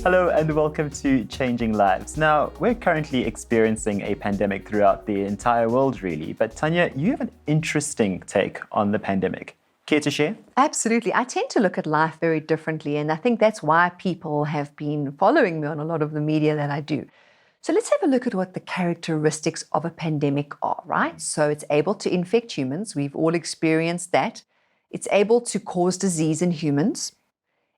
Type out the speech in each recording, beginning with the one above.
Hello and welcome to Changing Lives. Now, we're currently experiencing a pandemic throughout the entire world, really. But Tanya, you have an interesting take on the pandemic. Care to share? Absolutely. I tend to look at life very differently, and I think that's why people have been following me on a lot of the media that I do. So let's have a look at what the characteristics of a pandemic are, right? So it's able to infect humans. We've all experienced that. It's able to cause disease in humans.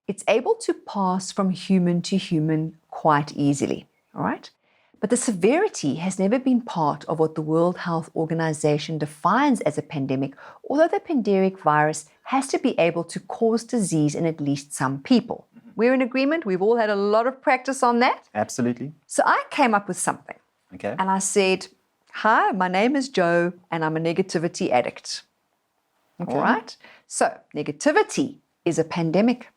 It's able to pass from human to human quite easily, all right? But the severity has never been part of what the World Health Organization defines as a pandemic, although the pandemic virus has to be able to cause disease in at least some people. We're in agreement. We've all had a lot of practice on that. Absolutely. So I came up with something. Okay. And I said, hi, my name is Joe, and I'm a negativity addict. Okay. All right? So negativity is a pandemic.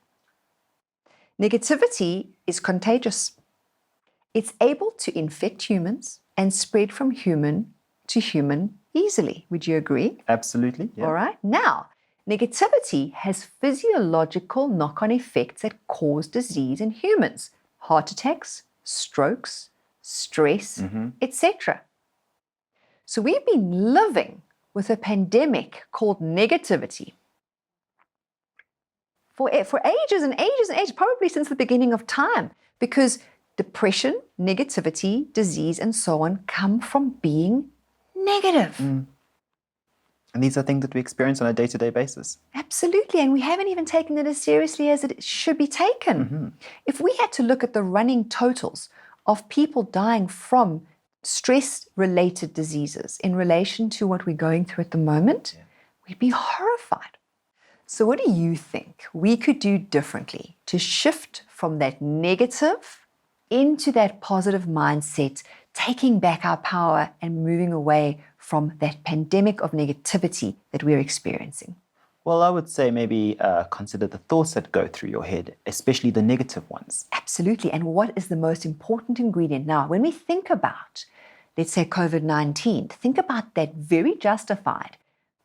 Negativity is contagious. It's able to infect humans and spread from human to human easily. Would you agree? Absolutely. Yeah. All right. Now, negativity has physiological knock-on effects that cause disease in humans. Heart attacks, strokes, stress, etc. So we've been living with a pandemic called negativity for ages and ages and ages, probably since the beginning of time, because depression, negativity, disease, and so on come from being negative. And these are things that we experience on a day-to-day basis. Absolutely, and we haven't even taken it as seriously as it should be taken. If we had to look at the running totals of people dying from stress-related diseases in relation to what we're going through at the moment, we'd be horrified. So what do you think we could do differently to shift from that negative into that positive mindset, taking back our power and moving away from that pandemic of negativity that we're experiencing? Well, I would say maybe consider the thoughts that go through your head, especially the negative ones. Absolutely. And what is the most important ingredient? Now, when we think about, let's say, COVID-19, think about that very justified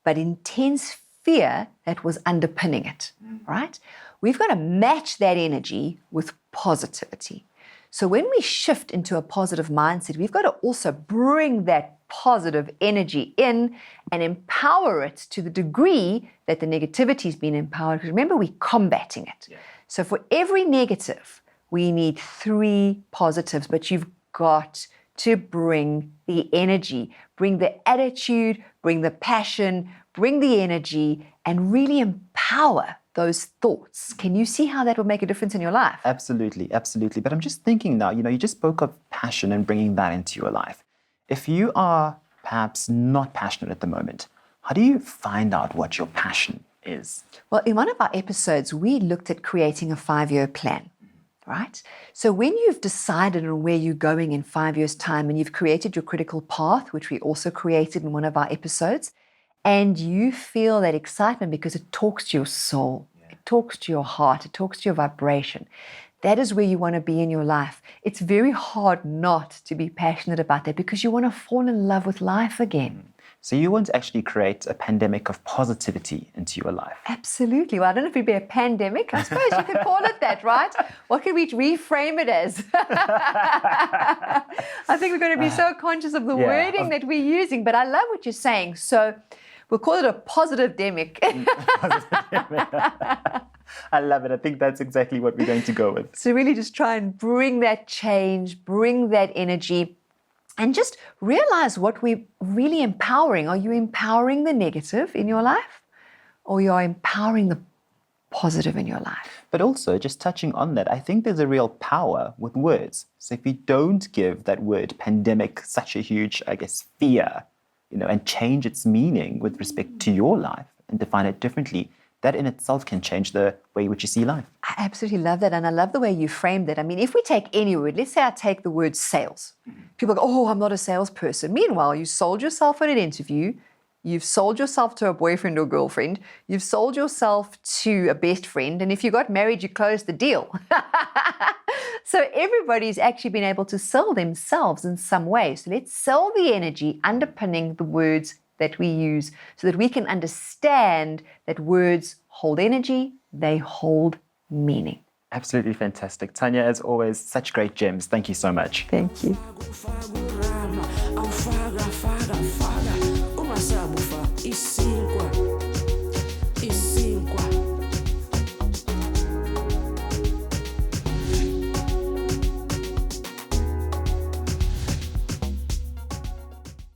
but intense fear that was underpinning it, right? We've got to match that energy with positivity. So when we shift into a positive mindset, we've got to also bring that positive energy in and empower it to the degree that the negativity has been empowered. Because remember, we're combating it. Yeah. So for every negative, we need 3 positives, but you've got to bring the energy, bring the attitude, bring the passion, bring the energy, and really empower those thoughts. Can you see how that will make a difference in your life? Absolutely, absolutely. But I'm just thinking now, you just spoke of passion and bringing that into your life. If you are perhaps not passionate at the moment, how do you find out what your passion is? Well, in one of our episodes, we looked at creating a 5-year plan, right? So when you've decided on where you're going in 5 years' time and you've created your critical path, which we also created in one of our episodes, and you feel that excitement because it talks to your soul, it talks to your heart, it talks to your vibration. That is where you want to be in your life. It's very hard not to be passionate about that because you want to fall in love with life again. So you want to actually create a pandemic of positivity into your life. Absolutely. Well, I don't know if it'd be a pandemic. I suppose you could call it that, right? What can we reframe it as? I think we're going to be so conscious of the wording that we're using, but I love what you're saying. So we'll call it a positive demic. I love it. I think that's exactly what we're going to go with. So really just try and bring that change, bring that energy, and just realize what we're really empowering. Are you empowering the negative in your life, or you are empowering the positive in your life? But also, just touching on that, I think there's a real power with words. So if you don't give that word pandemic such a huge, fear, and change its meaning with respect to your life and define it differently, that in itself can change the way in which you see life. I absolutely love that, and I love the way you framed it. I mean, if we take any word, let's say I take the word sales. People go, oh, I'm not a salesperson. Meanwhile, you sold yourself in an interview, you've sold yourself to a boyfriend or girlfriend, you've sold yourself to a best friend, and if you got married, you closed the deal. So everybody's actually been able to sell themselves in some way. So let's sell the energy underpinning the words that we use so that we can understand that words hold energy, they hold meaning. Absolutely fantastic. Tanya, as always, such great gems. Thank you so much. Thank you. Awufaka, faka, faka, uma sabufa isikwa